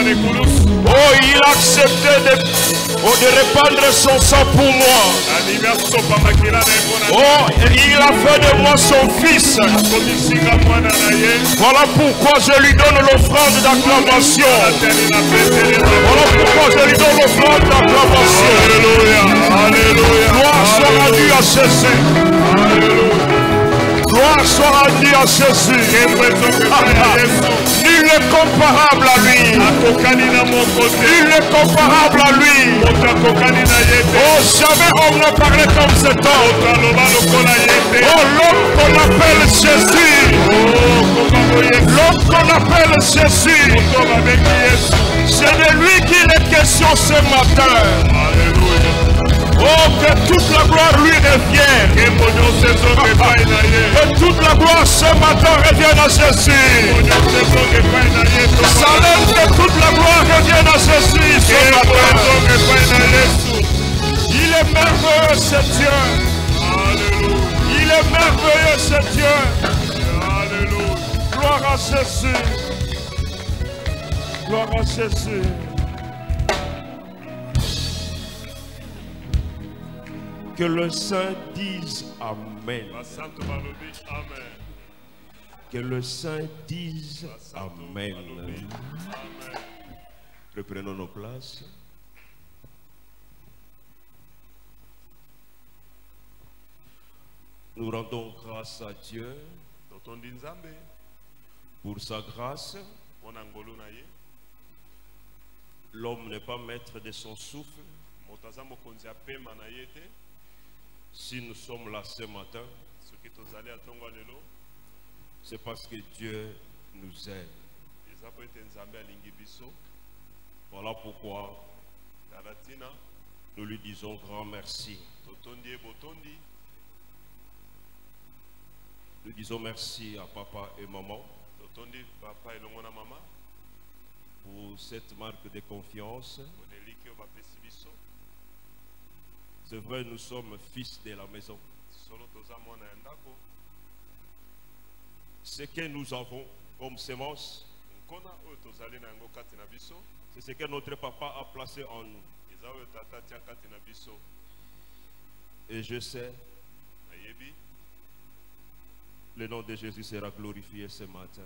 Oh, il a accepté de répandre son sang pour moi. Oh, il a fait de moi son fils. Voilà pourquoi je lui donne l'offrande d'acclamation. Voilà pourquoi je lui donne l'offrande d'acclamation. Alléluia. Alléluia. Gloire soit rendue à Jésus. Gloire soit rendue à Jésus. Nul n'est comparable à lui. Nul n'est comparable à lui. Oh, jamais on ne parlait comme cet homme. Oh, l'homme qu'on appelle Jésus. L'homme qu'on appelle Jésus. C'est de lui qu'il est question ce matin. Oh, que toute la gloire lui revienne. Que toute la gloire ce matin revienne à Jésus. Salem, que toute la gloire revienne à Jésus ce matin. Il est merveilleux ce Dieu. Il est merveilleux ce Dieu. Gloire à Jésus. Gloire à Jésus. Que le Saint dise Amen. Que le Saint dise Amen. Reprenons nos places. Nous rendons grâce à Dieu pour sa grâce. L'homme n'est pas maître de son souffle. Si nous sommes là ce matin, c'est parce que Dieu nous aime. Voilà pourquoi nous lui disons grand merci. Nous disons merci à papa et maman pour cette marque de confiance. C'est vrai, nous sommes fils de la maison. Ce que nous avons comme semence, c'est ce que notre papa a placé en nous. Et je sais, le nom de Jésus sera glorifié ce matin.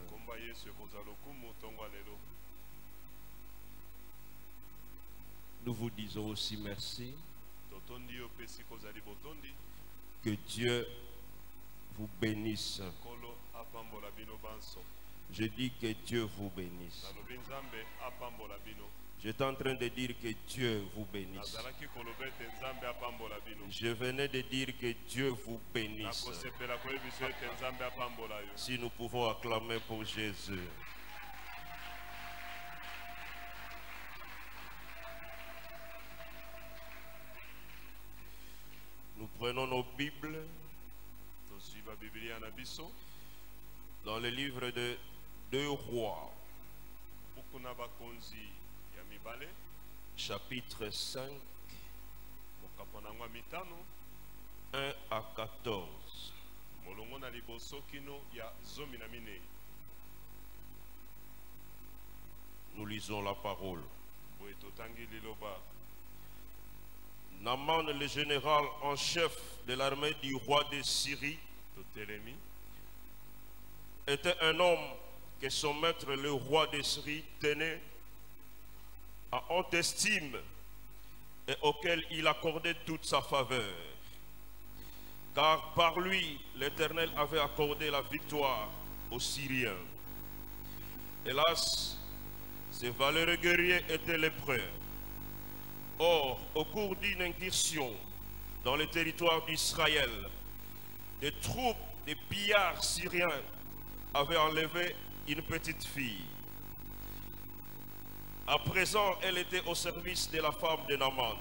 Nous vous disons aussi merci. Que Dieu vous bénisse. Je dis que Dieu vous bénisse. J'étais en train de dire que Dieu vous bénisse. Je venais de dire que Dieu vous bénisse. Si nous pouvons acclamer pour Jésus. Nous prenons nos Bibles dans le livre de 2 Rois, chapitre 5, 1 à 14. Nous lisons la parole. Naman, le général en chef de l'armée du roi de Syrie, était un homme que son maître, le roi de Syrie, tenait à haute estime et auquel il accordait toute sa faveur. Car par lui, l'Éternel avait accordé la victoire aux Syriens. Hélas, ces valeureux guerriers étaient lépreux. Or, au cours d'une incursion dans le territoire d'Israël, des troupes de pillards syriens avaient enlevé une petite fille. À présent, elle était au service de la femme de Naman.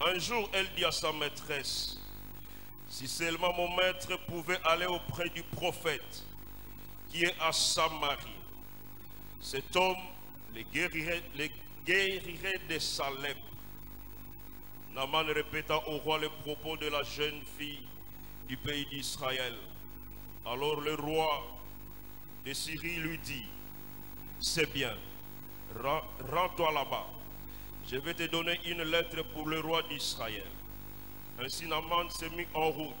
Un jour, elle dit à sa maîtresse, « Si seulement mon maître pouvait aller auprès du prophète qui est à Samarie, cet homme les guérirait de sa lèpre. » Naman répéta au roi les propos de la jeune fille du pays d'Israël. Alors le roi de Syrie lui dit, « C'est bien, Rends-toi là-bas. Je vais te donner une lettre pour le roi d'Israël. » Ainsi Naaman s'est mis en route,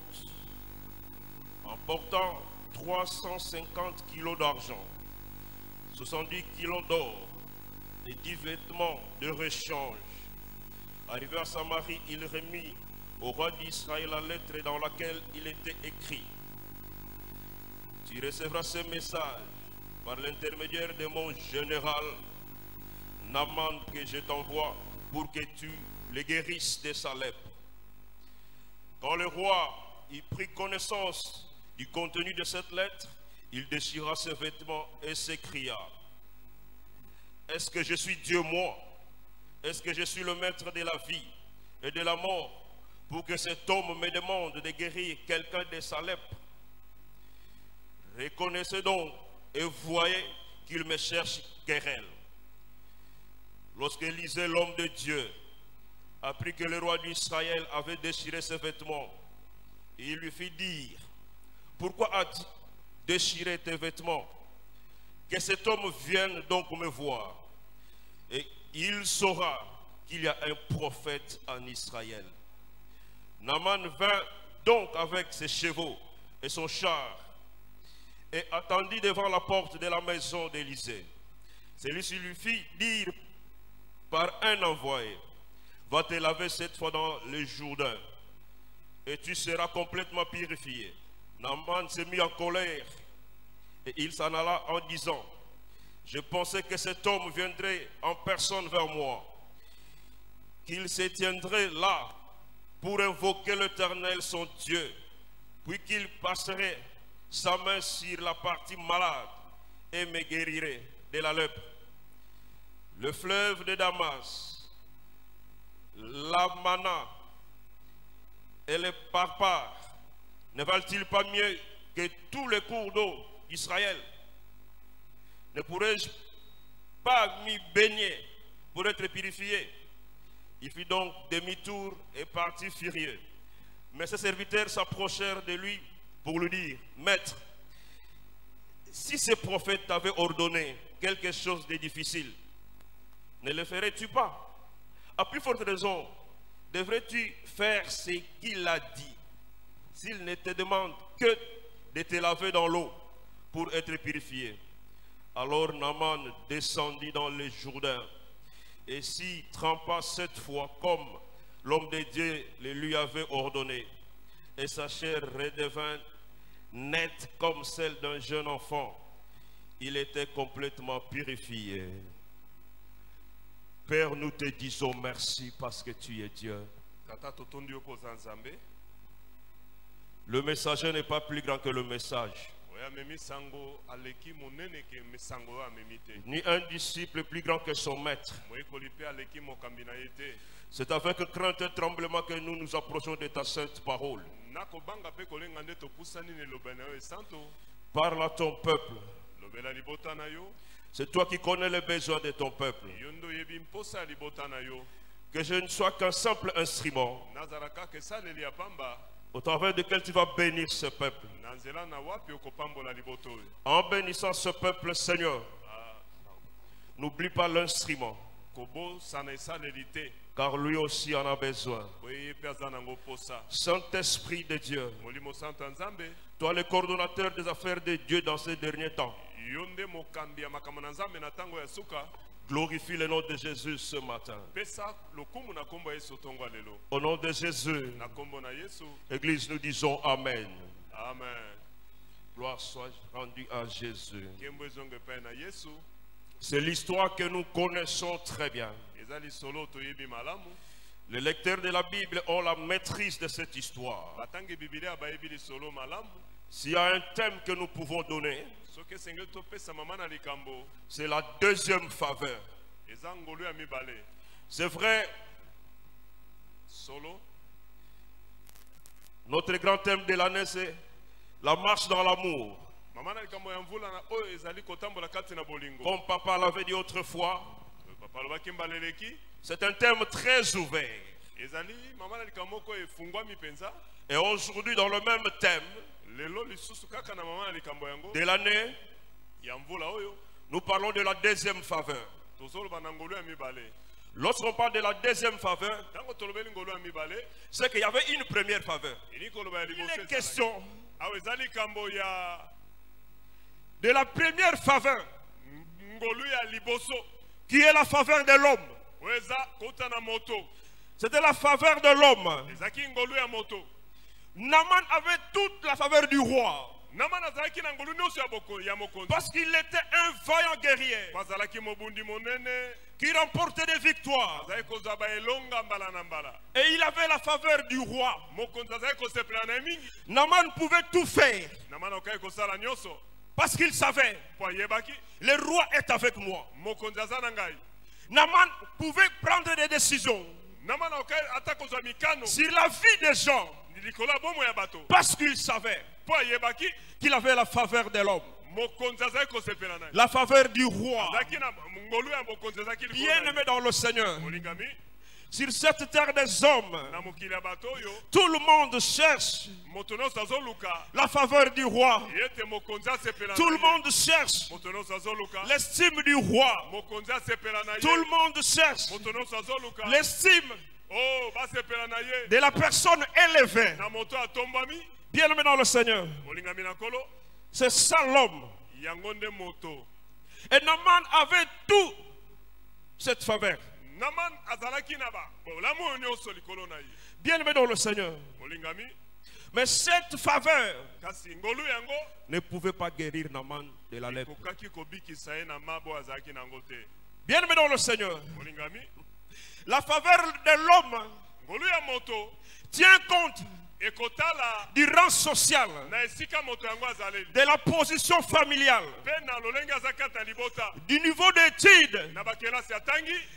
en portant 350 kilos d'argent, 70 kilos d'or et 10 vêtements de rechange. Arrivé à Samarie, il remit au roi d'Israël la lettre dans laquelle il était écrit: « Tu recevras ce message par l'intermédiaire de mon général Naaman que je t'envoie pour que tu le guérisses de sa lèpre. » Quand le roi y prit connaissance du contenu de cette lettre, il déchira ses vêtements et s'écria: « Est-ce que je suis Dieu, moi? Est-ce que je suis le maître de la vie et de la mort pour que cet homme me demande de guérir quelqu'un de sa lèpre? Reconnaissez donc et voyez qu'il me cherche querelle. » Lorsque Élisée, l'homme de Dieu, apprit que le roi d'Israël avait déchiré ses vêtements, il lui fit dire: « Pourquoi as-tu déchiré tes vêtements? Que cet homme vienne donc me voir, et il saura qu'il y a un prophète en Israël. » Naaman vint donc avec ses chevaux et son char et attendit devant la porte de la maison d'Élisée. Celui-ci lui fit dire par un envoyé: « Va te laver cette fois dans le Jourdain, et tu seras complètement purifié. » Naaman s'est mis en colère, et il s'en alla en disant: « Je pensais que cet homme viendrait en personne vers moi, qu'il se tiendrait là pour invoquer l'Éternel son Dieu, puis qu'il passerait sa main sur la partie malade et me guérirait de la lèpre. Le fleuve de Damas, l'Amana et le Parpar ne valent-ils pas mieux que tous les cours d'eau d'Israël? Ne pourrais-je pas m'y baigner pour être purifié? » Il fit donc demi-tour et partit furieux. Mais ses serviteurs s'approchèrent de lui pour lui dire: « Maître, si ce prophète t'avait ordonné quelque chose de difficile, ne le ferais-tu pas? À plus forte raison, devrais-tu faire ce qu'il a dit, s'il ne te demande que de te laver dans l'eau pour être purifié? » Alors Naaman descendit dans le Jourdain et s'y trempa 7 fois comme l'homme de Dieu le lui avait ordonné. Et sa chair redevint nette comme celle d'un jeune enfant. Il était complètement purifié. Père, nous te disons merci parce que tu es Dieu. Le messager n'est pas plus grand que le message, ni un disciple plus grand que son maître. C'est avec crainte et tremblement que nous nous approchons de ta sainte parole. Parle à ton peuple. C'est toi qui connais les besoins de ton peuple. Que je ne sois qu'un simple instrument au travers duquel tu vas bénir ce peuple. En bénissant ce peuple, Seigneur, n'oublie pas l'instrument, car lui aussi en a besoin. Saint-Esprit de Dieu, toi le coordonnateur des affaires de Dieu dans ces derniers temps, glorifie le nom de Jésus ce matin. Au nom de Jésus, Église, nous disons Amen. Amen. Gloire soit rendue à Jésus. C'est l'histoire que nous connaissons très bien. Les lecteurs de la Bible ont la maîtrise de cette histoire. S'il y a un thème que nous pouvons donner, c'est la deuxième faveur. C'est vrai, notre grand thème de l'année, c'est la marche dans l'amour. Comme papa l'avait dit autrefois, c'est un thème très ouvert. Et aujourd'hui, dans le même thème de l'année, nous parlons de la deuxième faveur. Lorsqu'on parle de la deuxième faveur, c'est qu'il y avait une première faveur. Il est question de la première faveur, qui est la faveur de l'homme. C'était la faveur de l'homme. Naaman avait toute la faveur du roi. Parce qu'il était un vaillant guerrier qui remportait des victoires. Et il avait la faveur du roi. Naaman pouvait tout faire. Parce qu'il savait, le roi est avec moi. Naaman pouvait prendre des décisions sur la vie des gens. Parce qu'il savait qu'il avait la faveur de l'homme, la faveur du roi. Bien aimé dans le Seigneur, sur cette terre des hommes, tout le monde cherche la faveur du roi. Tout le monde cherche l'estime du roi. Tout le monde cherche l'estime de la personne élevée. Bien aimé dans le Seigneur, c'est ça l'homme. Et Naaman avait tout cette faveur. Bien aimé dans le Seigneur, mais cette faveur ne pouvait pas guérir Naaman de la lèpre. Bien aimé dans le Seigneur, la faveur de l'homme tient compte du rang social, de la position familiale, du niveau d'études,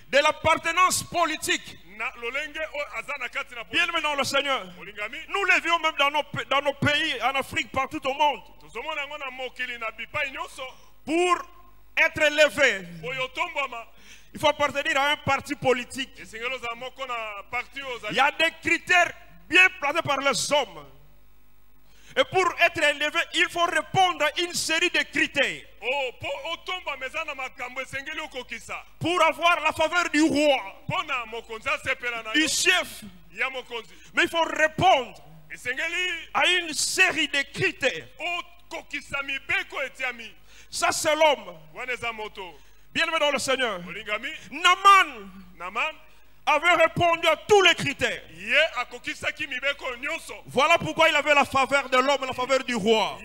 de l'appartenance politique. Bien aimé dans le Seigneur, nous le vivons même dans nos pays, en Afrique, partout au monde. Pour être élevé, il faut appartenir à un parti politique. Il y a des critères bien placés par les hommes. Et pour être élevé, il faut répondre à une série de critères. Pour avoir la faveur du roi, du chef. Mais il faut répondre à une série de critères. Ça, c'est l'homme. Bien aimé dans le Seigneur, Naaman avait répondu à tous les critères. Voilà pourquoi il avait la faveur de l'homme et la faveur du roi.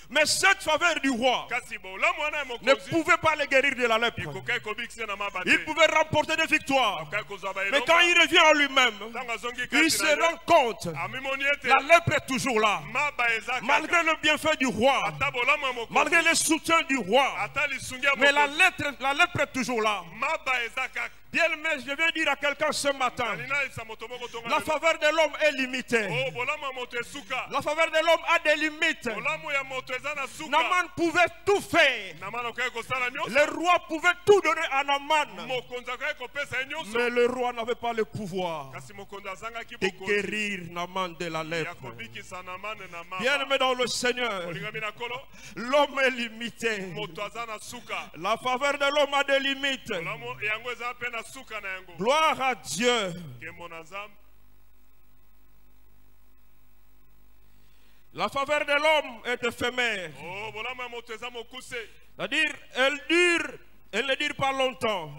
Mais cette faveur du roi ne pouvait pas le guérir de la lèpre. Il pouvait remporter des victoires. Mais quand il revient en lui-même, il se rend compte que la lèpre est toujours là. Malgré le bienfait du roi, malgré le soutien du roi, mais la lèpre est toujours là. Bien aimé, je viens dire à quelqu'un ce matin, la faveur de l'homme est limitée. La faveur de l'homme a des limites. Naaman pouvait tout faire. Le roi pouvait tout donner à Naaman. Mais le roi n'avait pas le pouvoir de guérir Naaman de la lèpre. Bien aimé dans le Seigneur, l'homme est limité. La faveur de l'homme a des limites. Gloire à Dieu. La faveur de l'homme est éphémère. C'est-à-dire, elle ne dure pas longtemps.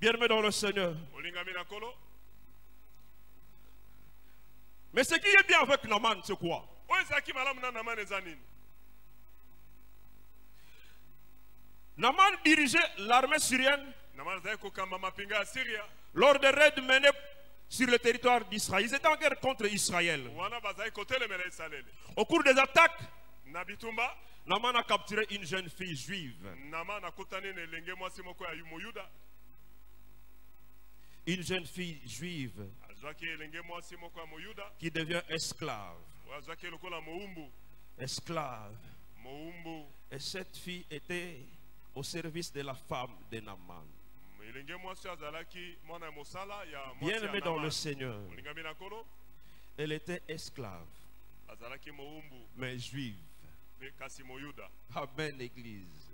Bien aimé dans le Seigneur. Mais ce qui est bien avec Naaman, c'est quoi? Naaman dirigeait l'armée syrienne lors des raids menés sur le territoire d'Israël. Ils étaient en guerre contre Israël. Au cours des attaques, Naaman a capturé une jeune fille juive. Une jeune fille juive qui devient esclave. Esclave. Et cette fille était au service de la femme de Naaman. Bien aimé dans le Seigneur, elle était esclave, mais juive. Amen, Église.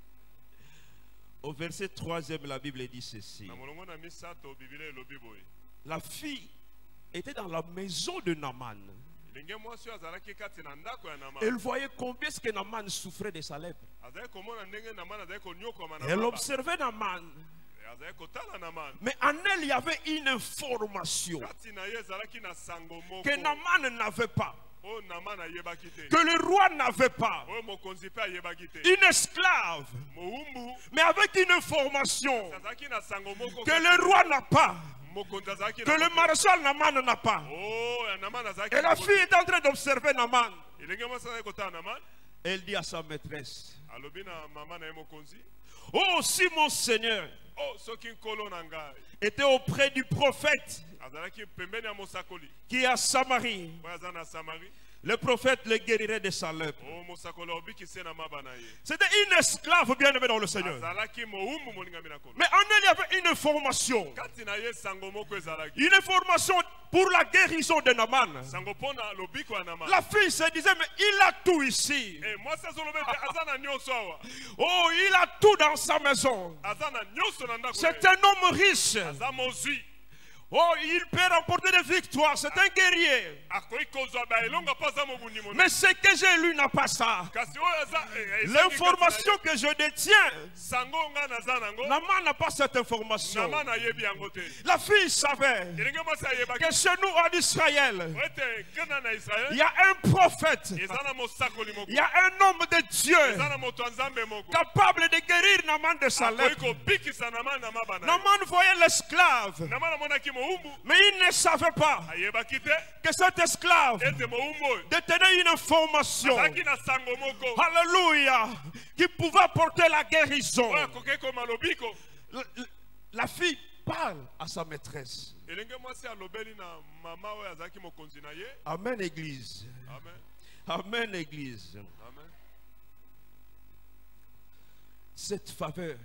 Au verset 3e, la Bible dit ceci. La fille était dans la maison de Naaman. Elle voyait combien est-ce que Naaman souffrait de sa lèpre. Elle observait Naaman. Mais en elle, il y avait une information que Naaman n'avait pas, que le roi n'avait pas. Une esclave, mais avec une information que le roi n'a pas, que le maréchal Naaman n'a pas. Et la fille est en train d'observer Naaman. Elle dit à sa maîtresse: oh, si mon Seigneur était auprès du prophète qui est à Samarie, le prophète le guérirait de sa lèpre. C'était une esclave bien aimée dans le Seigneur. Mais en elle, il y avait une information. Une information pour la guérison de Naaman. La fille se disait: mais il a tout ici. Oh, il a tout dans sa maison. C'est un homme riche. Oh, il peut remporter des victoires. C'est un guerrier. Mais ce que j'ai lu n'a pas ça. L'information que je détiens, Naaman n'a pas cette information. La fille savait que chez nous en Israël, il y a un prophète, il y a un homme de Dieu capable de guérir Naaman de sa lèpre. Naaman voyait l'esclave, mais il ne savait pas que cet esclave détenait une information, alléluia, qui pouvait apporter la guérison. La fille parle à sa maîtresse. Amen, Église. Amen, Église. Cette faveur,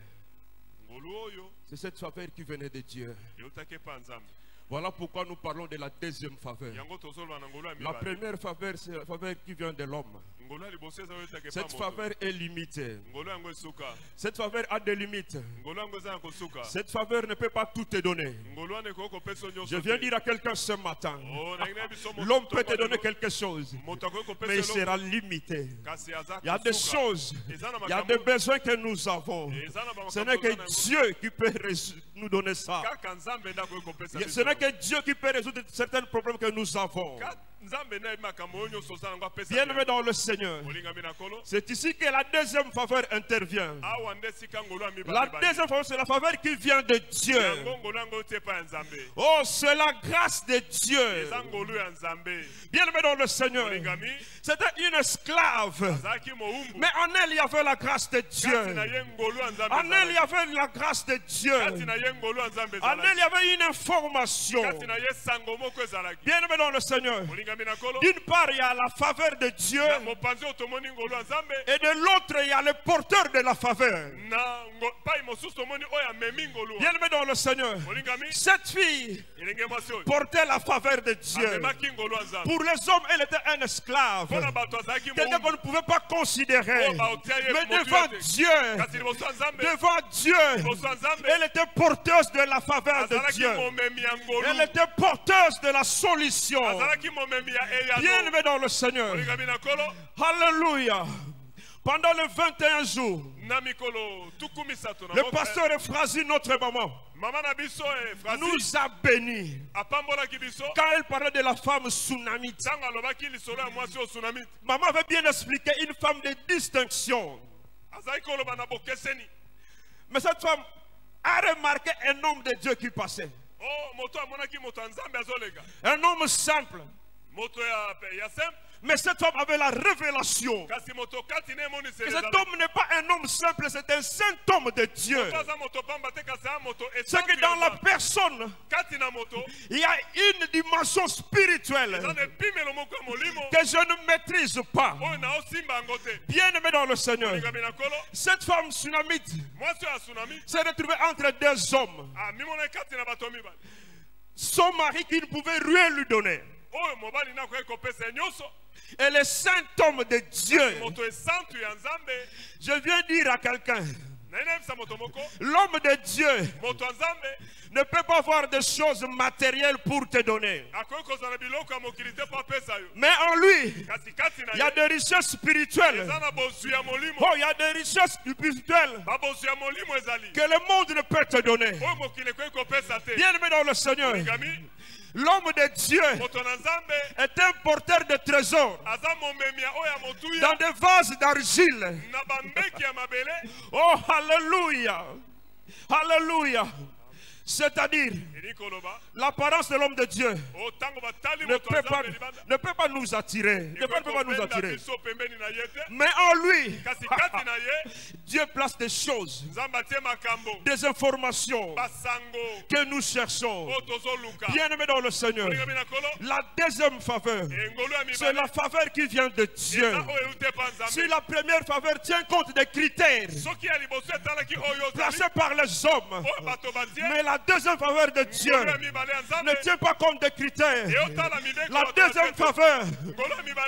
c'est cette faveur qui venait de Dieu. Voilà pourquoi nous parlons de la deuxième faveur. La première faveur, c'est la faveur qui vient de l'homme. Cette faveur est limitée. Cette faveur a des limites. Cette faveur ne peut pas tout te donner. Je viens dire à quelqu'un ce matin: l'homme peut te donner quelque chose, mais il sera limité. Il y a des choses, il y a des besoins que nous avons. Ce n'est que Dieu qui peut nous donner ça. Ce n'est que Dieu qui peut résoudre certains problèmes que nous avons. Bien-aimé dans le Seigneur, c'est ici que la deuxième faveur intervient. La deuxième faveur, c'est la faveur qui vient de Dieu. Oh, c'est la grâce de Dieu. Bien-aimé dans le Seigneur, c'était une esclave, mais en elle il y avait la grâce de Dieu. En elle il y avait la grâce de Dieu. En elle il y avait une information. Bien-aimé dans le Seigneur, d'une part il y a la faveur de Dieu, et de l'autre il y a le porteur de la faveur. Bien-aimé dans le Seigneur, cette fille portait la faveur de Dieu. Pour les hommes, elle était un esclave, quelqu'un qu'on ne pouvait pas considérer. Mais devant Dieu, elle était porteuse de la faveur de Dieu. Elle était porteuse de la solution. Bien-aimé dans le Seigneur, alléluia. Pendant les 21 jours, le pasteur Ephrasie, notre maman, nous a bénis quand elle parlait de la femme Sunamite. Maman avait bien expliqué, une femme de distinction. Mais cette femme a remarqué un homme de Dieu qui passait. Un homme simple. Mais cette femme avait la révélation. Et cet homme n'est pas un homme simple, c'est un saint homme de Dieu. C'est que dans la personne, il y a une dimension spirituelle que je ne maîtrise pas. Bien aimé dans le Seigneur, cette femme Sunamite s'est retrouvée entre deux hommes. Son mari qui ne pouvait rien lui donner. Et le saint homme de Dieu, je viens dire à quelqu'un, L'homme de Dieu ne peut pas avoir des choses matérielles pour te donner. Mais en lui, il y a des richesses spirituelles. Oh, il y a des richesses spirituelles que le monde ne peut te donner. Bien-aimé dans le Seigneur, l'homme de Dieu est un porteur de trésors dans des vases d'argile. Oh, alléluia. Alléluia. C'est-à-dire, l'apparence de l'homme de Dieu ne peut pas nous attirer. Ne peut pas nous attirer. Mais en lui, Dieu place des choses, des informations que nous cherchons. Bien-aimés dans le Seigneur, la deuxième faveur, c'est la faveur qui vient de Dieu. Si la première faveur tient compte des critères placés par les hommes, mais la deuxième faveur de Dieu ne tient pas compte des critères. La deuxième faveur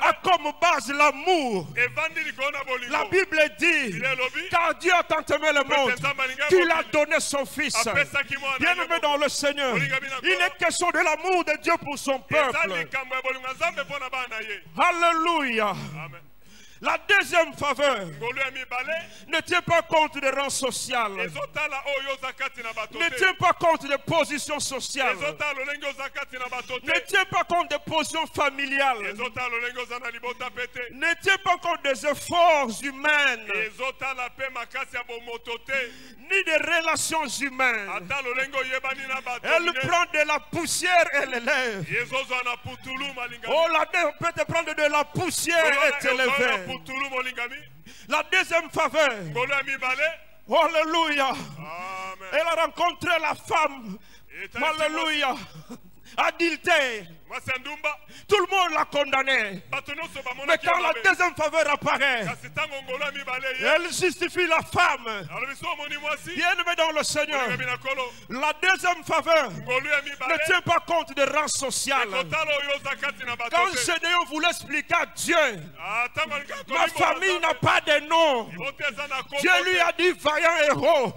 a comme base l'amour. La Bible dit, car Dieu a tant aimé le monde qu'il a donné son Fils. Bien-aimé dans le Seigneur, il est question de l'amour de Dieu pour son peuple. Alléluia. La deuxième faveur ne tient pas compte des rangs sociaux, ne tient pas compte des positions sociales, ne tient pas compte des positions familiales, ne tient pas compte des efforts humains, ni des relations humaines. Elle prend de la poussière et l'élève. Oh, la terre peut te prendre de la poussière et t'élever. La deuxième faveur, alléluia, elle a rencontré la femme, alléluia, adultère. Tout le monde l'a condamné. Mais quand la deuxième faveur apparaît, elle justifie la femme. Bien-aimé dans le Seigneur, la deuxième faveur ne tient pas compte des rangs sociaux. Quand Gédéon voulait expliquer à Dieu, ma famille n'a pas de nom, Dieu lui a dit, vaillant héros,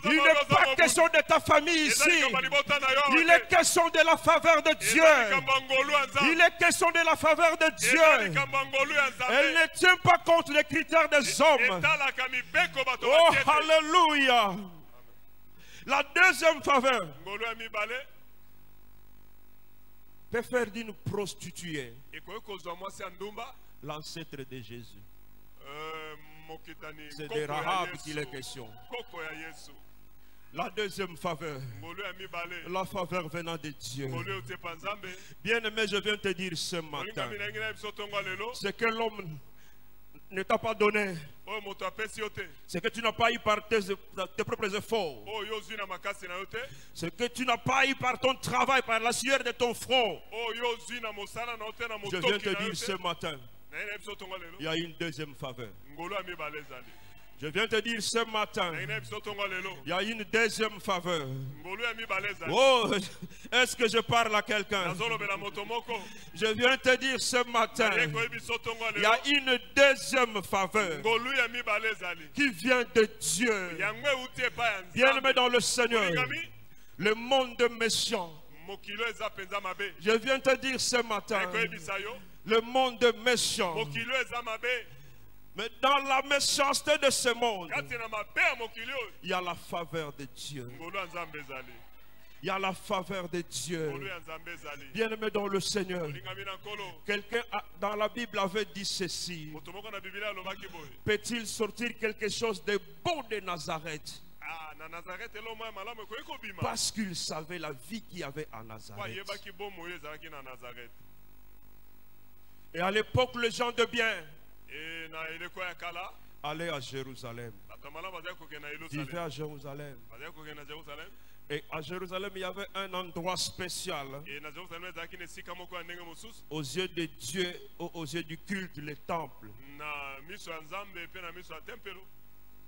il n'est pas question de ta famille ici, il est question de la faveur de Dieu. Il est question de la faveur de Dieu. Elle ne tient pas compte des critères des hommes. Oh, alléluia. La deuxième faveur peut faire d'une prostituée l'ancêtre de Jésus. C'est de Rahab qu'il est question. La deuxième faveur, la faveur venant de Dieu. Bien-aimé, je viens te dire ce matin, c'est que l'homme ne t'a pas donné, c'est que tu n'as pas eu par tes propres efforts, c'est que tu n'as pas eu par ton travail, par la sueur de ton front. Je viens te dire ce matin, il y a une deuxième faveur. Je viens te dire ce matin, il y a une deuxième faveur. Oh, est-ce que je parle à quelqu'un? Je viens te dire ce matin, il y a une deuxième faveur qui vient de Dieu. Bien-aimé dans le Seigneur, le monde méchant. Je viens te dire ce matin, le monde méchant. Mais dans la méchanceté de ce monde, il y a la faveur de Dieu. Il y a la faveur de Dieu. Bien-aimé dans le Seigneur, quelqu'un dans la Bible avait dit ceci: peut-il sortir quelque chose de bon de Nazareth? Parce qu'il savait la vie qu'il y avait à Nazareth. Et à l'époque, les gens de bien allaient à Jérusalem. Vivaient à Jérusalem. Et à Jérusalem, il y avait un endroit spécial aux yeux de Dieu, aux yeux du culte, le temple.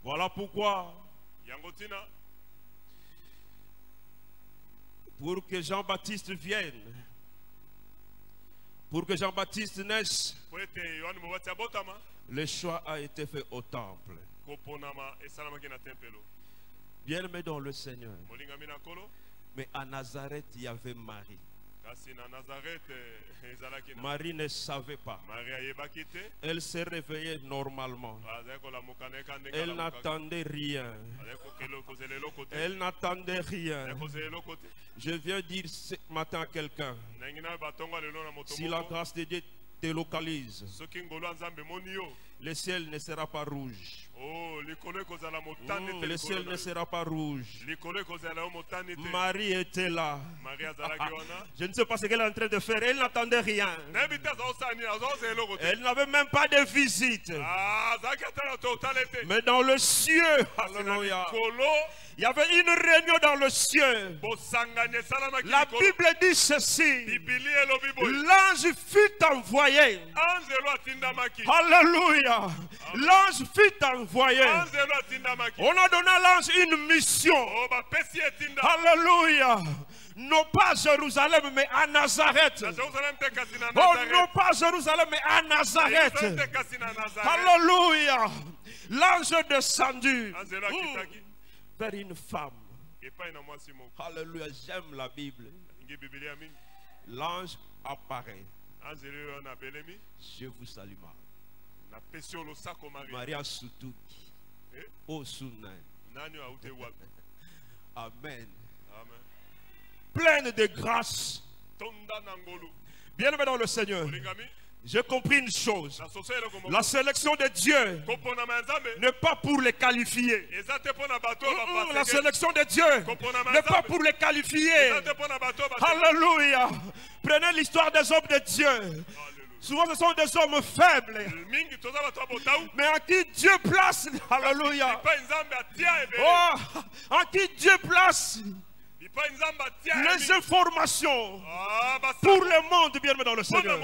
Voilà pourquoi, pour que Jean-Baptiste vienne, pour que Jean-Baptiste naisse, le choix a été fait au temple. Bien-aimé dans le Seigneur. Mais à Nazareth, il y avait Marie. Marie ne savait pas. Elle s'est réveillée normalement. Elle n'attendait rien. Elle n'attendait rien. Je viens dire ce matin à quelqu'un, si la grâce de Dieu te localise, le ciel ne sera pas rouge. Le ciel ne sera pas rouge. Marie était là. Je ne sais pas ce qu'elle est en train de faire. Elle n'attendait rien. Elle n'avait même pas de visite. Mais dans le ciel, alléluia, il y avait une réunion dans le ciel. La Bible dit ceci. L'ange fut envoyé. Alléluia. L'ange fut envoyé. On a donné à l'ange une mission. Alléluia. Non pas à Jérusalem, mais à Nazareth. Oh, non pas à Jérusalem, mais à Nazareth. Alléluia. L'ange est descendu vers une femme. Alléluia. J'aime la Bible. L'ange apparaît. Je vous salue, Marie. Maria Sutuki. Oh, Sunan. Amen. Pleine de grâce. Bien-aimé dans le Seigneur, j'ai compris une chose. La sélection de Dieu n'est pas pour les qualifier. La sélection de Dieu n'est pas pour les qualifier. Alléluia. Prenez l'histoire des hommes de Dieu. Souvent ce sont des hommes faibles, mais en qui Dieu place, alléluia, oh, en qui Dieu place les informations pour le monde, bien dans le Seigneur.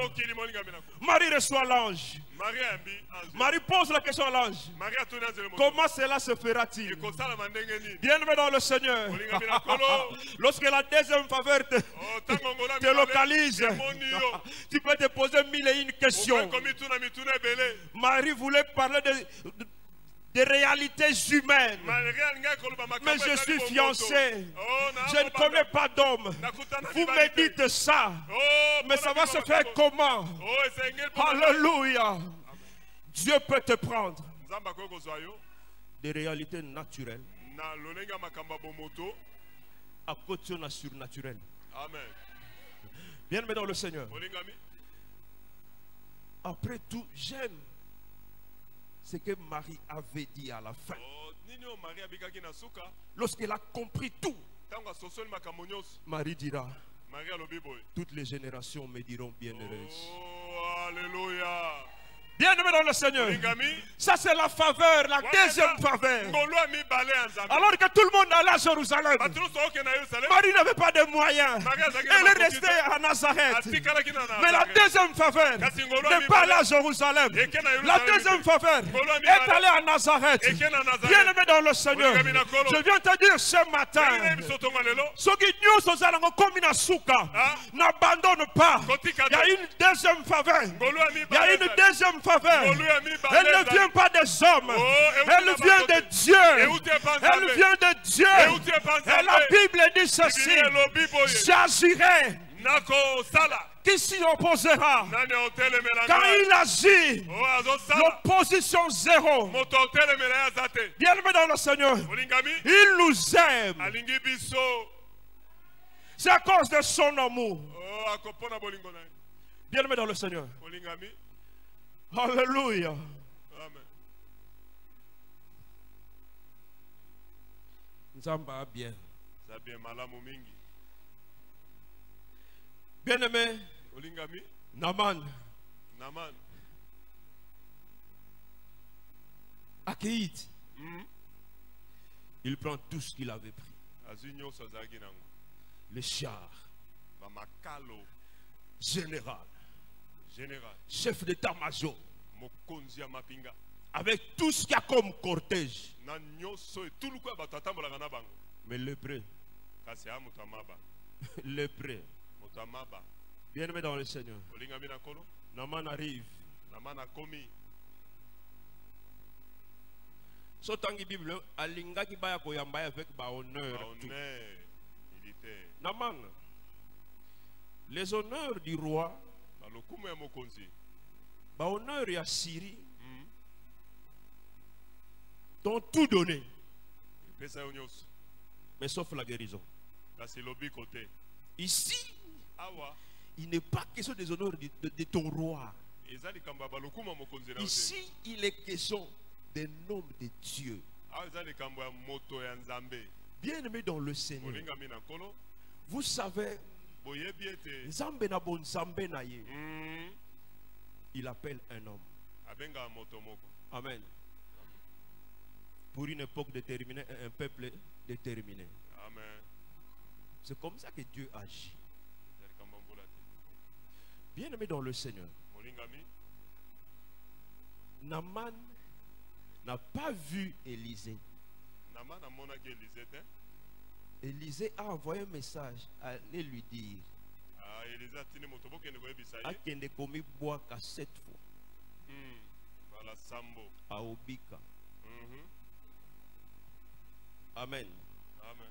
Marie reçoit l'ange. Marie pose la question à l'ange. Comment cela se fera-t-il? Bien dans le Seigneur. Lorsque la deuxième faveur te localise, tu peux te poser mille et une questions. Marie voulait parler des réalités humaines. Mais je suis fiancé. Je ne connais pas d'homme. Vous me dites ça. Mais ça va se faire comment? Alléluia. Dieu peut te prendre des réalités naturelles à côté de surnaturel. Amen. Bien aimé dans le Seigneur. Après tout, j'aime ce que Marie avait dit à la fin. Lorsqu'elle a compris tout, Marie dira, toutes les générations me diront bienheureuse. Alléluia. Bien-aimé dans le Seigneur, ça c'est la faveur, la deuxième faveur. Alors que tout le monde allait à Jérusalem, Marie n'avait pas de moyens. Elle est restée à Nazareth. Mais la deuxième faveur n'est pas allée à Jérusalem. La deuxième faveur est allée à Nazareth. Bien-aimé dans le Seigneur, je viens te dire ce matin, ceux qui nous comme une souka, n'abandonne pas. Il y a une deuxième faveur. Il y a une deuxième faveur. Elle ne vient pas des hommes. Elle vient de Dieu. Elle vient de Dieu. Et la Bible dit ceci. J'agirai. Qui s'y opposera? Quand il agit, l'opposition zéro. Bien-aimé dans le Seigneur, il nous aime. C'est à cause de son amour. Bien-aimé dans le Seigneur. Alléluia. Nzamba bien. Bien-aimé, Naman. Akéit. Il prend tout ce qu'il avait pris. Les chars. Général. Chef d'état-major, avec tout ce qu'il y a comme cortège. Mais lépreux, lépreux, bien-aimé dans le Seigneur, Naman arrive. Sotangi Bible, alinga ki baya koyamba avec ba honneur. honneur militaire. Naman, les honneurs du roi, Na lokumu ya mokonzi. ba honneur ya Syrie, t'ont tout donné, Pesa yo nyonso. mais sauf la guérison. Kasi lobi côté. Ici, Awa. il n'est pas question des honneurs de ton roi. Ezali kamba ba lokumu ya mokonzi na yote. Ici, il est question des noms de Dieu. Awa ezali kamba ya moto ya Nzambe. Bien-aimé dans le Seigneur, Molingami na nkolo. vous savez, Boyebi ete. Nzambe na bon Nzambe na ye, il appelle un homme. Abenga moto moko. Amen. Pour une époque déterminée et un peuple déterminé. Amen. C'est comme ça que Dieu agit. Ezali kamba mbola te. Bien-aimé dans le Seigneur, Molingami. Naaman n'a pas vu Élisée. Nama na monaki Élisée. Élisée a envoyé un message, allez lui dire, Ah, Élisée tini moto bokende koyebisa ye. akende komi boaka 7 fois, Voilà sambo. à Obika. Amen. Amen.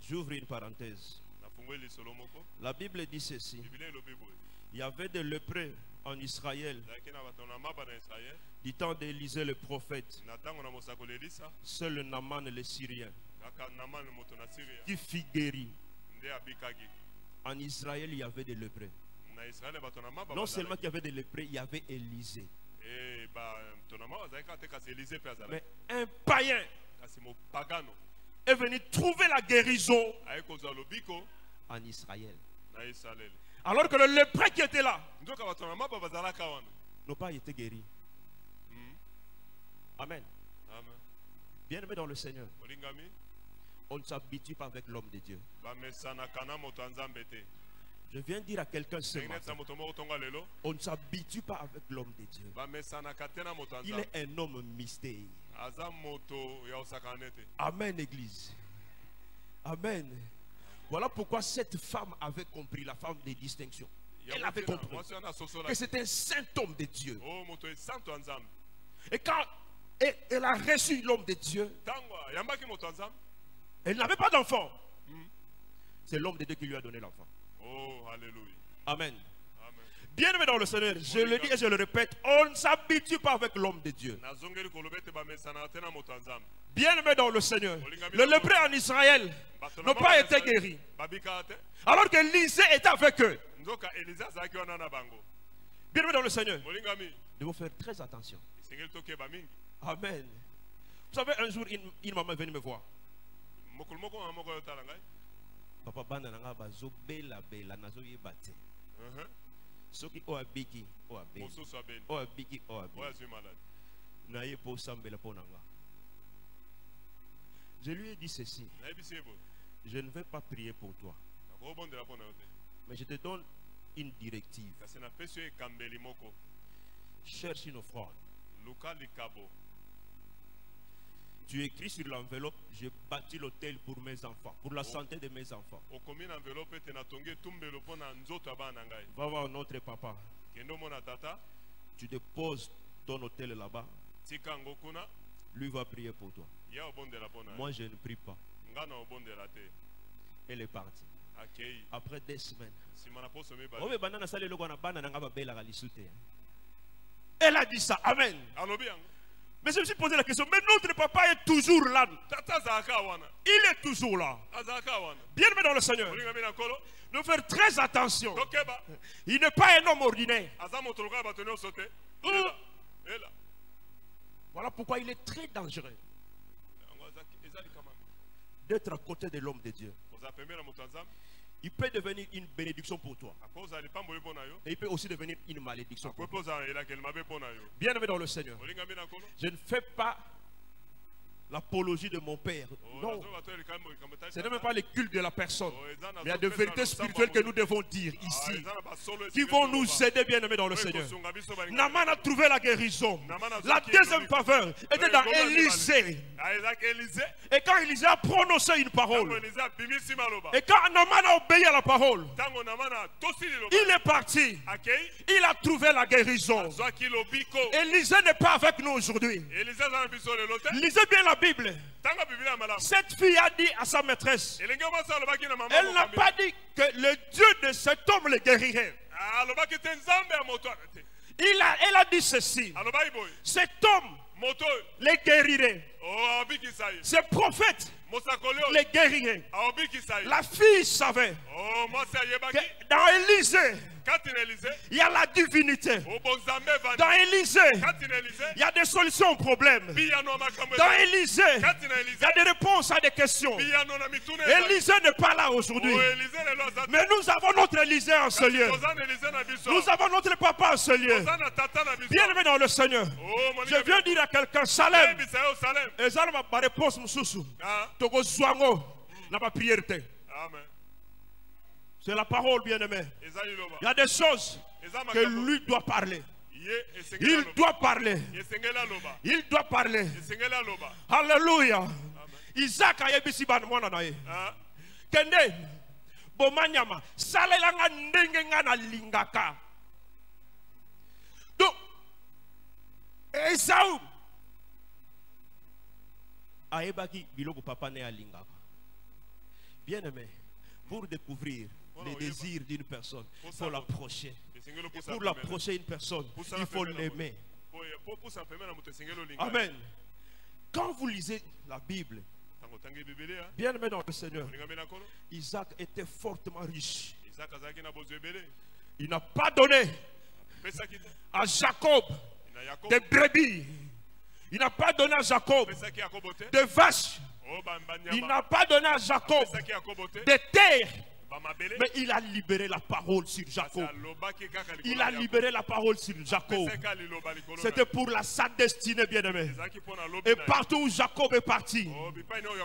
J'ouvre une parenthèse. Nafungweli solo moko. La Bible dit ceci, Biblia elobi boye. il y avait des lépreux en Israël, Ezalaki na bato na maba na Israël. du temps d'Élisée le prophète, Na ntango na mosakoli Elisa. seul Naaman le Syrien, Kaka Naman moto na Syria. qui fit guéri. Nde abikaki. En Israël, il y avait des lépreux. Na Israël bato na maba. Non seulement qu'il y avait des lépreux, il y avait Élisée. Eh ba to na maba azalaki ate kasi Élisée pe azalaki. Mais un païen Kasi mo pagano. est venu trouver la guérison Aye kozwa lobiko en Israël. na Israël. Alors que le lépreux qui était là Ndoka bato na maba bazalaka wana. n'ont pas été guéris. Amen. Amen. Bien-aimé dans le Seigneur, Molingami. on ne s'habitue pas avec l'homme de Dieu. Ba mesana kana moto Nzambe te. Je viens dire à quelqu'un ce Ngene matin, tsa moto moko tonga lelo. on ne s'habitue pas avec l'homme de Dieu. Ba mesana katena moto Il Nzambe. est un homme mystère. Aza moto ya osakanete. Amen, Église. Amen. Voilà pourquoi cette femme avait compris, la femme des distinctions. Elle avait compris que c'est un saint homme de Dieu. Oh, moto santo Nzambe. Et quand elle a reçu l'homme de Dieu, Tangwa yambaki moto Nzambe. elle n'avait pas d'enfant. C'est l'homme de Dieu qui lui a donné l'enfant. Oh, alléluia. Amen. Amen. Bien-aimé dans le Seigneur, je le dis et je le répète, on ne s'habitue pas avec l'homme de Dieu. Nazongeli kolobete ba mesana tena moto Nzambe. Bien-aimé dans le Seigneur, le lépreux en Israël n'a pas été guéri. Babika te. Alors que Élisée était avec eux. Ndoka Elisa zaki wana na bango. Bien-aimé dans le Seigneur, Molingami. nous devons faire très attention. Singeli toke ba mingi. Amen. Vous savez, un jour, une maman est venue me voir. Mokolo moko na moko yotala ngai. Papa bana nanga bazo bela bela nazo yebate. Soki o abiki o abiki. Mosusu abeli. O abiki o abiki. Oya zwi malade. Na ye po sambela po nanga. Je lui ai dit ceci. Nayebisi ye boye. Je ne vais pas prier pour toi, Nakobondela mpo na yo te. mais je te donne une directive. Kasi napesi yo ekambeli moko. Cherche une offrande. Luka likabo. Tu écris sur l'enveloppe, j'ai bâti l'hôtel pour mes enfants, pour la santé de mes enfants. Okomi na enveloppe ete natongi etumbelo mpo na nzoto ya bana na ngai. Va voir notre papa. Kende omona tata. Tu déposes ton hôtel là-bas. Tika yango kuna. Lui va prier pour toi. Ya obondela mpo na yo. Moi, je ne prie pas. Nga na obondela te. Elle est partie. Akei. Après 2 semaines. Nsima na poso mibale. Oh, mais banana sali loko na bana nanga ba bela lisute. Elle a dit ça. Amen. Alobi yango. Mais je me suis posé la question, mais notre papa est toujours là. Tata azalaka wana. Il est toujours là. Azalaka wana. Bien-aimé dans le Seigneur, Molingami na nkolo. nous faire très attention. Tokeba. Il n'est pas un homme ordinaire. Aza moto lokola bato nyonso te. Ela. Ela. Voilà pourquoi il est très dangereux Yango ezali kama. d'être à côté de l'homme de Dieu. Oza pembeni na moto ya Nzambe. Il peut devenir une bénédiction pour toi. Akoza lipamboli mpo na yo. Et il peut aussi devenir une malédiction pour toi. Akopoza elakeli mabe mpo na yo. Bien-aimé dans le Seigneur, Molingami na nkolo. je ne fais pas l'apologie de mon père. Non. Ce n'est même pas le culte de la personne. Mais il y a des vérités spirituelles que nous devons dire ici, qui vont nous aider, bien aimés dans le Seigneur. Naaman a trouvé la guérison. La deuxième faveur était dans Élisée. Et quand Élisée a prononcé une parole, et quand Naaman a obéi à la parole, il est parti. Il a trouvé la guérison. Élisée n'est pas avec nous aujourd'hui. Lisez bien la Bible. Cette fille a dit à sa maîtresse, elle n'a pas dit que le Dieu de cet homme le guérirait. Elle a dit ceci, cet homme le guérirait. Ce prophète le guérirait. La fille savait que dans Élisée, il y a la divinité. Dans Élisée, il y a des solutions aux problèmes. Dans Élisée, il y a des réponses à des questions. Élisée n'est pas là aujourd'hui. Mais nous avons notre Élisée en ce lieu. Nous avons notre papa en ce lieu. Bien aimé dans le Seigneur. Je viens dire à quelqu'un, Salem. Et ça, ma réponse, Togo Zouango, n'a pas prière. C'est la parole, bien aimé. Il y a des choses que lui doit parler. Il doit parler. Il doit parler. Alléluia. Isaac a yebisi ban mwana na ye. Kende bomanyama salela nga ndenge nga na lingaka. Donc Esau aebaki biloko papa ne alingaka. Bien aimé, pour découvrir les désirs d'une personne, il faut l'approcher. Pour l'approcher une personne, il faut l'aimer. Amen. Quand vous lisez la Bible, bien aimé dans le Seigneur, Isaac était fortement riche. Il n'a pas donné à Jacob des brebis. Il n'a pas donné à Jacob des vaches. Il n'a pas donné à Jacob des terres. Mais il a libéré la parole sur Jacob. Il a libéré la parole sur Jacob. C'était pour sa destinée, bien-aimé. Et partout où Jacob est parti,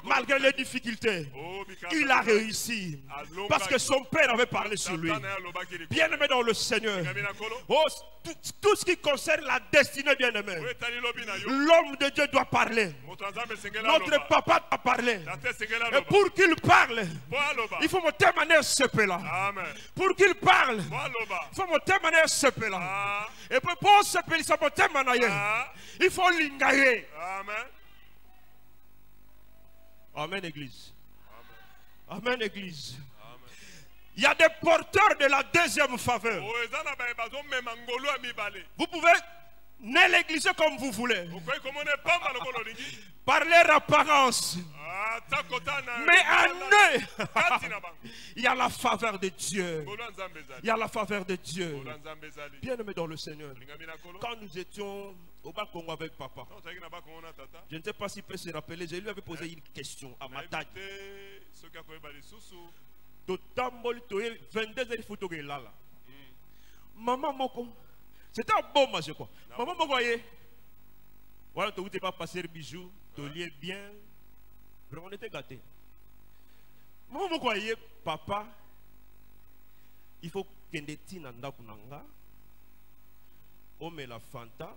malgré les difficultés, il a réussi. Parce que son père avait parlé sur lui. Bien-aimé dans le Seigneur. Oh, tout ce qui concerne la destinée, bien-aimé. L'homme de Dieu doit parler. Notre papa doit parler. Et pour qu'il parle, il faut me témoigner ce peu-là. Pour qu'il parle, il faut me témoigner ce peu-là. Et pour ce peu-là, ça me témoigner. Il faut l'ingayer. Amen, Église. Amen, Église. Il y a des porteurs de la deuxième faveur. Vous pouvez ne l'égliser comme vous voulez. Par leur apparence. Mais en eux, il y a la faveur de Dieu. Il y a la faveur de Dieu. Bien aimé dans le Seigneur. Quand nous étions au Bas Congo avec papa, je ne sais pas s'il peut se rappeler, je lui avais posé une question à ma taille. Maman Moko, c'était un bon match quoi. Maman Moko, voilà, tu n'es pas passé le bijou, tu liais bien. Vraiment, on était gâtés. Maman Moko, papa, il faut que tu aies un ndakunanga, ome la fanta,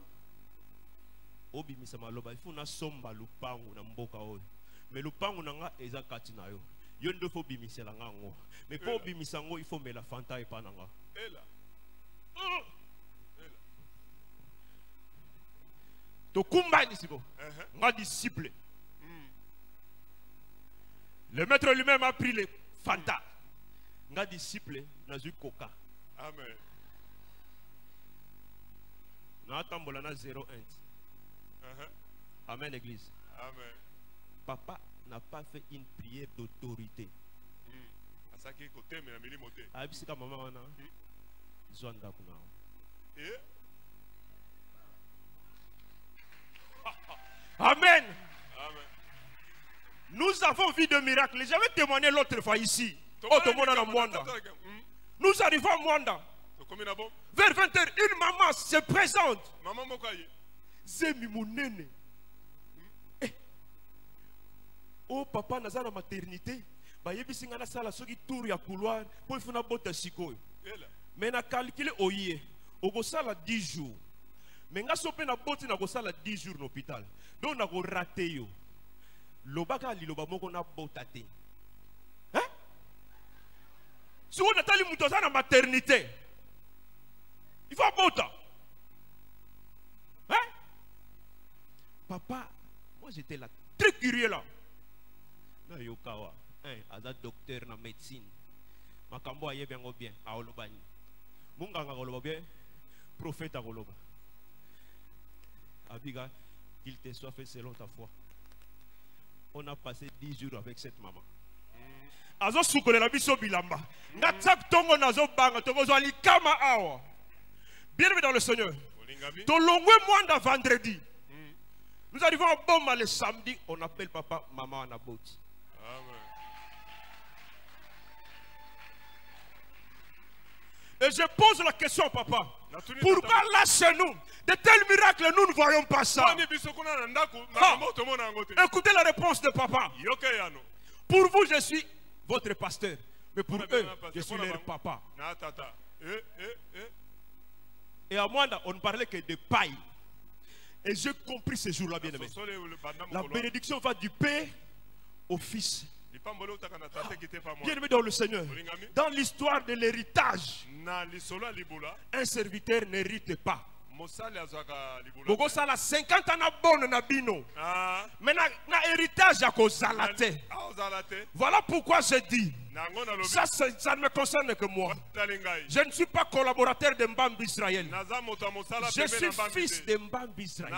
obi misama loba, il faut na somba lupangu na mboka oyo. Mais lupangu nanga eza katina yo. Yondo faut bimisela ngango. Mais pour bimisango, il faut mettre la fanta et pananga. To kumba disciple. Nga disciple. Le maître lui-même a pris les fanta. Nga disciple na zu coca. Amen. Na tambola na 0-1. Amen, Église. Amen. Papa n'a pas fait une prière d'autorité. Amen. Nous avons vu de miracles. J'avais témoigné l'autre fois ici. Nous arrivons à Mwanda. Vers 20h, une maman se présente. papa naza na maternité bayebisi nga nasala soki tour ya couloir po ifuna bota sikoyo mais na calculer oye okosala 10 jours mais nga so pe na boti na kosala 10 jours na hôpital donc na ko rater yo lobaka liloba moko na bota te hein si on atali muto za na maternité il faut bota hein papa moi j'étais là très curieux là na yokawa hein aza docteur na médecine makambo aye bien bien aolobani munganga koloba bien prophète akoloba abiga qu'il te soit fait selon ta foi. On a passé 10 jours avec cette maman. Azo sukolela biso bilamba nga tsak tongo nazo banga tongo zo ali kama awa bien dans le Seigneur to longwe mwanda vendredi. Nous arrivons à Boma le samedi, on appelle papa, maman en aboti. Amen. Et je pose la question, papa. Pourquoi là chez nous, de tels miracles, nous ne voyons pas ça? Écoutez la réponse de papa. Pour vous, je suis votre pasteur. Mais pour eux, je suis leur papa. Et à moi, on ne parlait que de paille. Et j'ai compris ce jour-là, bien aimé. La bénédiction va du Père au Fils. Bien aimé dans le Seigneur. Dans l'histoire de l'héritage, un serviteur n'hérite pas. Boko sala 50 ans na bonne na bino. Mais na héritage à cause zalate. Voilà pourquoi je dis. Ça ne me concerne que moi. Je ne suis pas collaborateur de Mbambi Israël. Je suis fils de Mbambi Israël.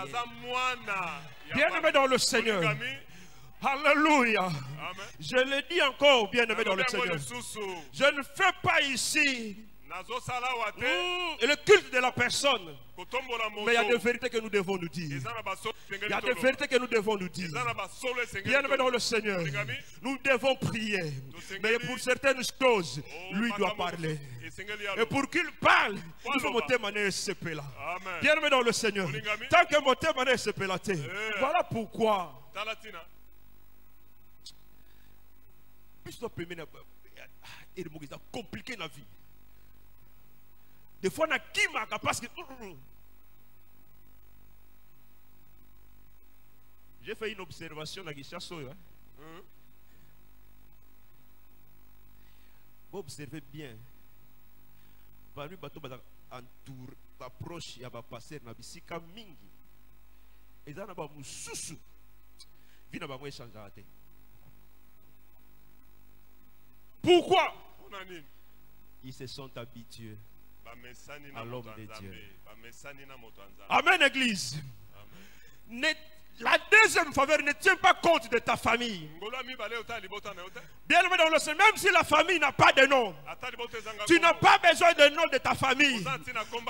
Bien aimé dans le Seigneur. Alléluia. Amen. Je le dis encore, bien aimé dans le Seigneur. Je ne fais pas ici le culte de la personne. Mais il y a des vérités que nous devons nous dire. Il y a des vérités que nous devons nous dire. Bien aimé dans le Seigneur, nous devons prier. Mais pour certaines choses, lui doit parler. Et pour qu'il parle, il faut monter mané SCP là. Bien aimé dans le Seigneur, tant que monter mané SCP là, voilà pourquoi. C'est compliqué la vie. Des fois, on a qui marque parce que. J'ai fait une observation à Gishaso. Vous observez bien. Parmi les bateaux, entour, approche, il y a un passer, il y a un bisika mingi. Et il y a un soussou. Il y a un échange à la tête. Pourquoi? Ils se sont habitués à l'homme de Dieu. Amen, Église. La deuxième faveur ne tient pas compte de ta famille. Bien aimé dans le Seigneur, même si la famille n'a pas de nom, tu n'as pas besoin de nom de ta famille.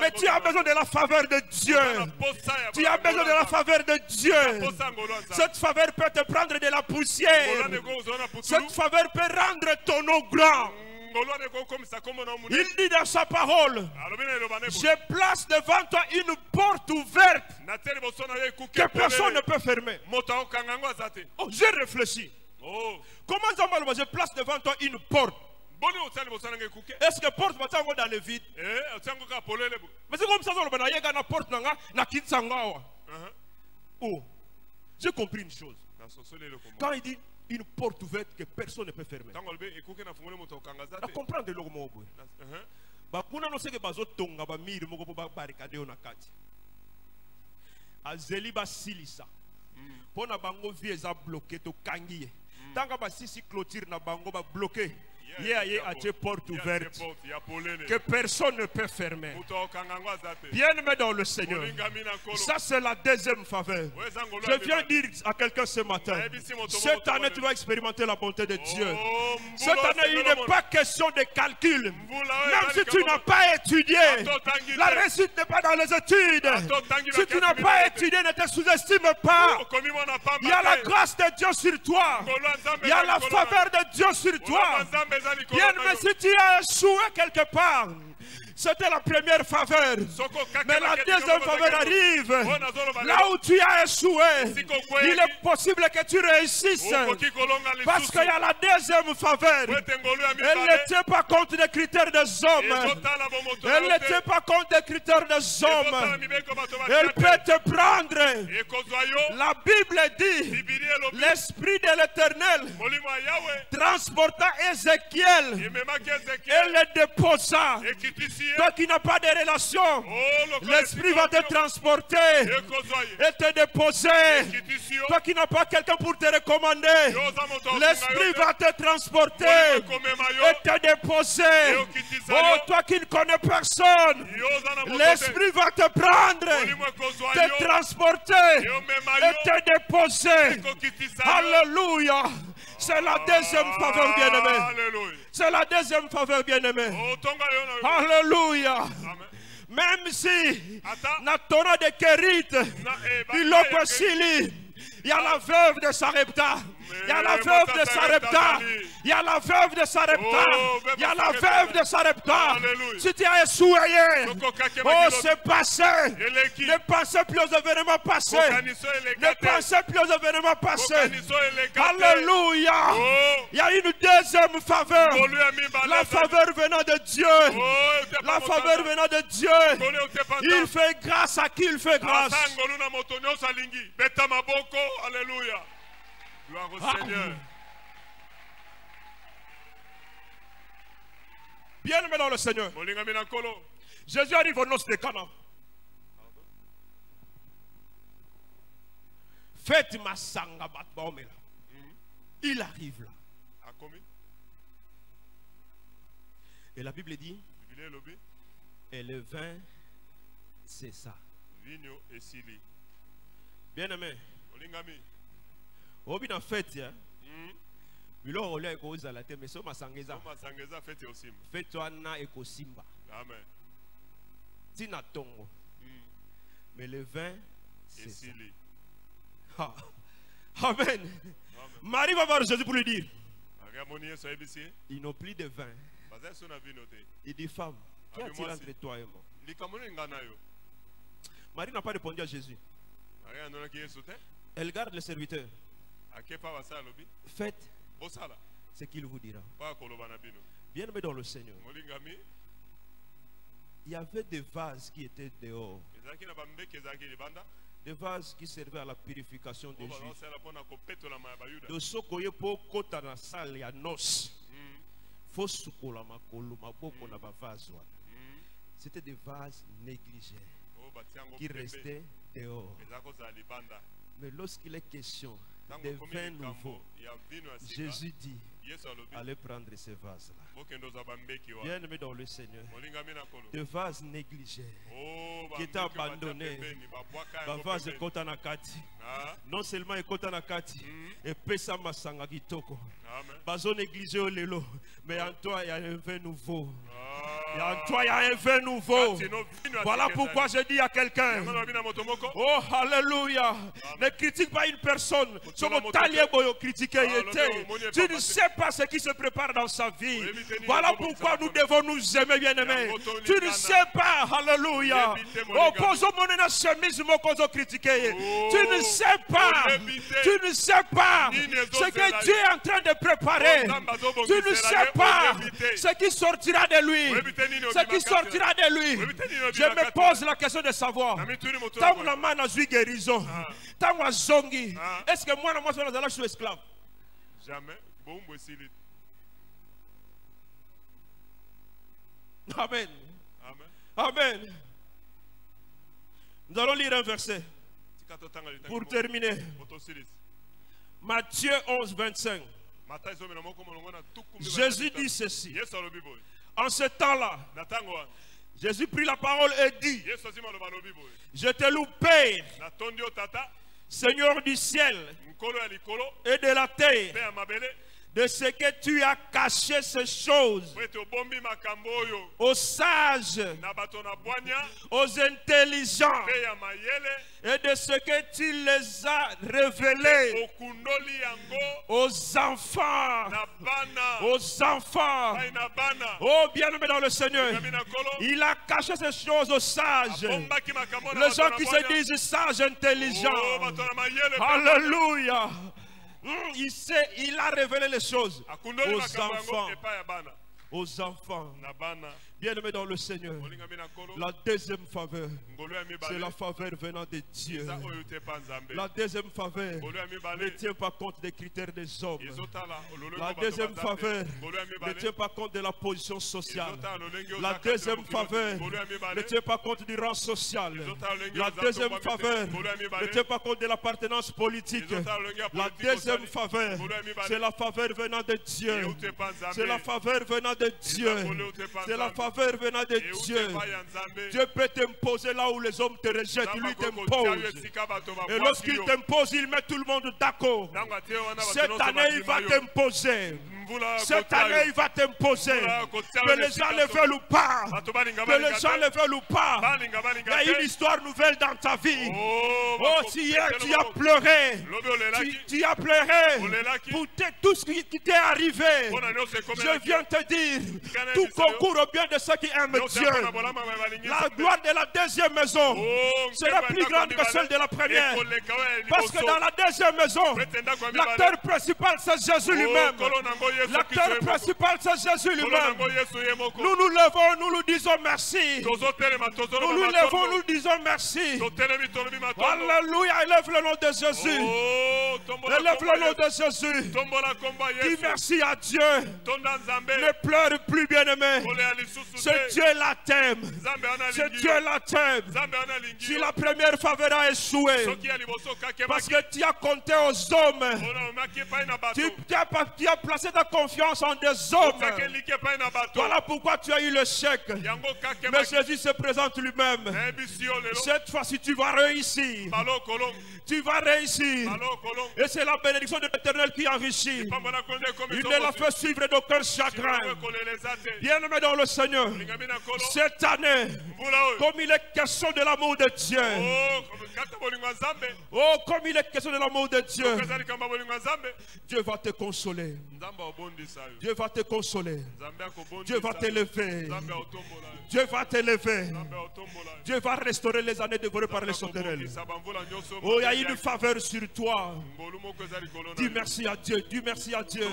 Mais tu as besoin de la faveur de Dieu. Tu as besoin de la faveur de Dieu. Cette faveur peut te prendre de la poussière. Cette faveur peut rendre ton nom grand. Il dit dans sa parole, je place devant toi une porte ouverte que personne ne peut fermer. Oh, j'ai réfléchi. Comment ça va? Je place devant toi une porte. Est-ce que porte va dans le vide? Mais c'est comme ça que je la porte na kitsangawa. Oh, j'ai compris une chose. Quand il dit une porte ouverte que personne ne peut fermer. À comprendre le mot. Bakuna no seke bazotonga ba miri moko po ba barricade na kati. Azeli ba silisa. Pona bango vie eza bloqué to kangiye. Tanga ba sisi clôture na bango ba bloqué. Yé a des portes ouvertes que personne ne peut fermer. Bien aimé dans le Seigneur. Ça c'est la deuxième faveur. Je viens dire à quelqu'un ce matin, cette année tu vas expérimenter la bonté de Dieu. Cette année il n'est pas question de calcul. Même si tu n'as pas étudié, la réussite n'est pas dans les études. Si tu n'as pas étudié, ne te sous-estime pas. Il y a la grâce de Dieu sur toi. Il y a la faveur de Dieu sur toi. Bien, mais si tu as échoué quelque part, C'était la première faveur. Mais la deuxième faveur arrive. Là où tu as échoué, il est possible que tu réussisses. Parce qu'il y a la deuxième faveur. Elle n'était pas contre les critères des hommes. Elle n'était pas contre les critères des hommes. Elle peut te prendre. La Bible dit, l'Esprit de l'Éternel transporta Ézéchiel et le déposa. Toi qui n'as pas de relation, l'Esprit va te transporter et te déposer. Toi qui n'as pas quelqu'un pour te recommander, l'Esprit va te transporter et te déposer. Oh, toi qui ne connais personne, l'Esprit va te prendre, te transporter et te déposer. Alléluia. C'est la deuxième faveur, bien-aimé. C'est la deuxième faveur, bien-aimé. Alléluia. Même si Natona de Kérit, il y a la veuve de Sarepta. Il y a la veuve de Sarepta. Il y a la veuve de Sarepta. Il y a la veuve de Sarepta. Si tu as essuyé, oh, c'est passé. Ne pensez plus aux événements passés. Ne pensez plus aux événements passés. Alléluia. Il y a une deuxième faveur. La faveur venant de Dieu. La faveur venant de Dieu. Il fait grâce à qui il fait grâce. Alléluia. Gloire au Seigneur. Bien-aimé dans le Seigneur. Jésus arrive au noces de Cana. Faites ma sanga batbaomela. Il arrive là. Et la Bible dit, et le vin, c'est ça. Bien-aimé. Obi na fête ya. Bilo ole ko uzala te mais so masangeza. Fête aussi. Fête wana eko simba. Amen. Tina tongo. Mais le vin c'est ça. Ah. Amen. Marie va voir Jésus pour lui dire. Ils n'ont plus de vin. Il dit, femme, qu'y a-t-il entre toi et moi? Marie n'a pas répondu à Jésus. Elle garde le serviteur. Faites ce qu'il vous dira. Bien-aimé dans le Seigneur, il y avait des vases qui étaient dehors. Des vases qui servaient à la purification des Juifs. De ce qu'on y peut côté dans la salle, il y a noces. C'était des vases négligés qui restaient dehors. Mais lorsqu'il est question des vins nouveaux, Jésus dit, allez prendre ces vases-là. Bien-aimé dans le Seigneur, des vases négligés qui étaient abandonnés. Les vases kotanakati. Non seulement kotanakati, et pesa masanga kitoko. Bazo négligé au lelo, mais en toi il y a un vin nouveau. Et en toi, il y a un vin nouveau. Voilà pourquoi je dis à quelqu'un, oh, alléluia, ne critique pas une personne. Tu ne sais pas ce qui se prépare dans sa vie. Voilà pourquoi nous devons nous aimer, bien-aimés. Tu ne sais pas, alléluia. Oh, tu ne sais pas, tu ne sais pas ce que Dieu est en train de préparer. Tu ne sais pas ce qui sortira de lui. Ce qui sortira de lui. Je me pose la question de savoir, tant la main a guérison, tant la zongi, est-ce que moi, je suis esclave? Jamais. Amen. Amen. Nous allons lire un verset pour terminer. Matthieu 11, 25. Jésus dit ceci. En ce temps-là, Jésus prit la parole et dit, je te loue, Père, Seigneur du ciel et de la terre, de ce que tu as caché ces choses aux sages, aux intelligents, et de ce que tu les as révélés aux enfants. Aux enfants. Oh, bien-aimé dans le Seigneur, il a caché ces choses aux sages, les gens qui se disent sages, intelligents. Alléluia. Il a révélé les choses aux enfants. Aux enfants. Bien-aimé dans le Seigneur, la deuxième faveur, c'est la faveur venant de Dieu. La deuxième faveur ne tient pas compte des critères des hommes. La deuxième faveur ne tient pas compte de la position sociale. La deuxième faveur ne tient pas compte du rang social. La deuxième faveur ne tient pas compte de l'appartenance politique. La deuxième faveur, c'est la faveur venant de Dieu. C'est la faveur venant de Dieu. C'est la faveur venant de Dieu. Dieu peut t'imposer là où les hommes te rejettent. Lui t'impose. Et lorsqu'il t'impose, il met tout le monde d'accord. Cette année, il va t'imposer. Cette année, il va t'imposer. Que les gens le veulent ou pas. Que les gens le veulent ou pas. Il y a une histoire nouvelle dans ta vie. Oh, si hier tu as pleuré. Tu as pleuré pour tout ce qui t'est arrivé. Je viens te dire, tout concourt au bien de ceux qui aiment Dieu. La gloire de la deuxième maison sera plus grande que celle de la première. Parce que dans la deuxième maison, l'acteur principal c'est Jésus lui-même. L'acteur principal c'est Jésus lui-même. Nous nous levons, nous nous disons merci. Nous nous levons, nous disons merci. Alléluia, élève le nom de Jésus. Élève le nom de Jésus. Dis merci à Dieu. Ne pleure plus, bien-aimé. Ce Dieu la t'aime. Ce Dieu la t'aime. Si la première faveur a échoué, parce que tu as compté aux hommes, tu as placé ta confiance en des hommes. Voilà pourquoi tu as eu le chèque. Mais Jésus se présente lui-même. Cette fois-ci, tu vas réussir. Tu vas réussir. Et c'est la bénédiction de l'Éternel qui enrichit. Il ne la fait suivre d'aucun chagrin. Bien-aimé dans le Seigneur, cette année, comme il est question de l'amour de Dieu, oh, comme il est question de l'amour de Dieu, Dieu va te consoler. Dieu va te consoler. Dieu va t'élever. Dieu va t'élever. Dieu va restaurer les années dévorées par les sauterelles. Oh, il y a une faveur sur toi. Dis merci à Dieu. Dis merci à Dieu.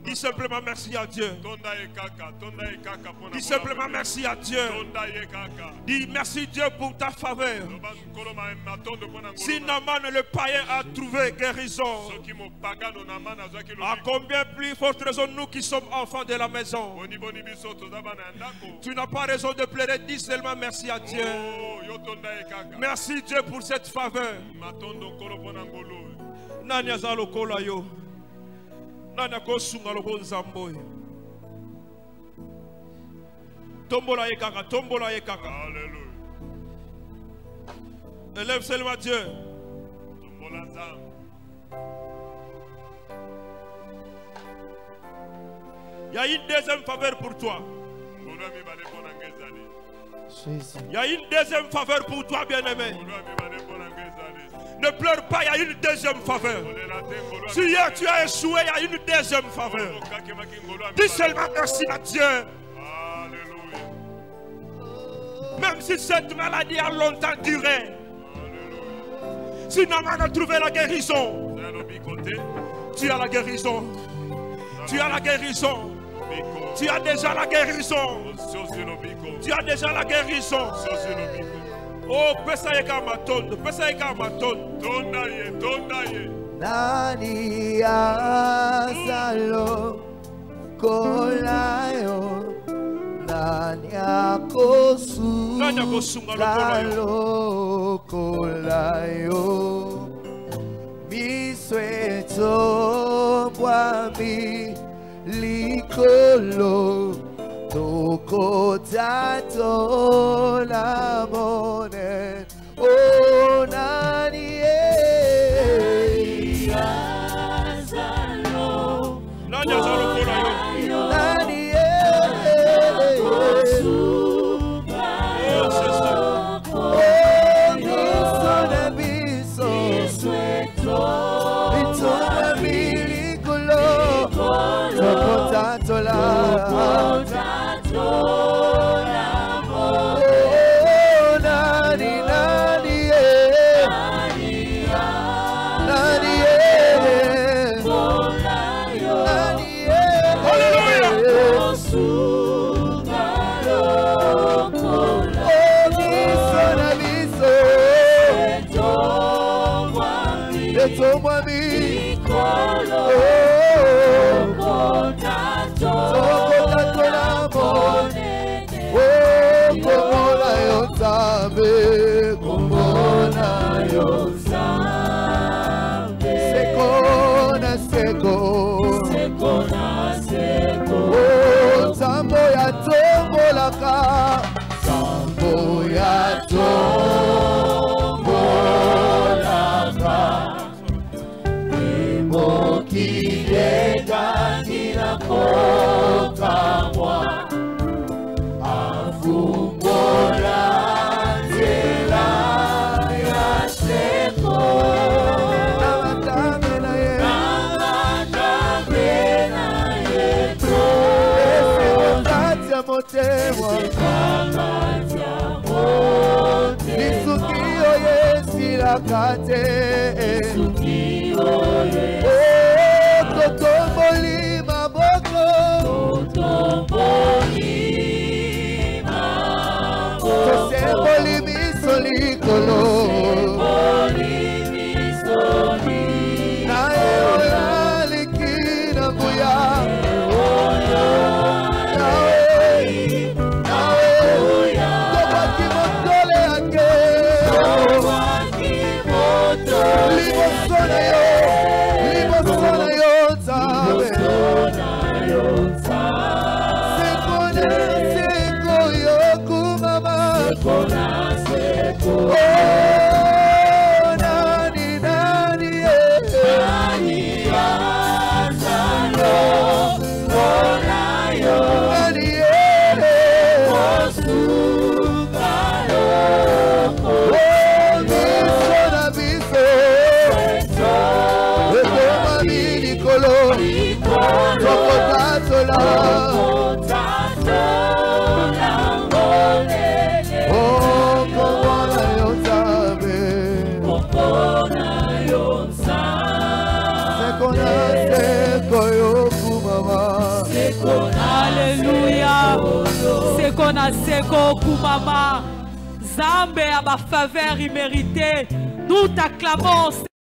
Dis simplement merci à Dieu. Dis simplement merci à Dieu. Dis merci Dieu pour ta faveur. Si Naaman le païen a trouvé guérison, à combien plus forte raison nous qui sommes enfants de la maison? Tu n'as pas raison de pleurer, dis seulement merci à Dieu. Merci Dieu pour cette faveur. Nani azalo kola yo. Nani akosunga lobo nzambo. Tombola ye kaka, tombola ye kaka. Alléluia. Élève seulement Dieu. Tombola nzambo. Il y a une deuxième faveur pour toi. Il y a une deuxième faveur pour toi, bien-aimé. Ne pleure pas, il y a une deuxième faveur. Si hier tu as échoué, il y a une deuxième faveur. Dis seulement merci à Dieu. Même si cette maladie a longtemps duré, si Naaman a trouvé la guérison, tu as la guérison. Tu as la guérison. Tu as déjà la guérison. Tu as déjà la guérison. Oh, pesayeka matondo, pesayeka matondo. Tondaye, tondaye. Nani azalo kolayo, nani akosungalo kolayo. Misweto bwami likolo toko tato la monen. Oh nani azalo Seko kumama Zambe à ma faveur imméritée. Nous t'acclamons.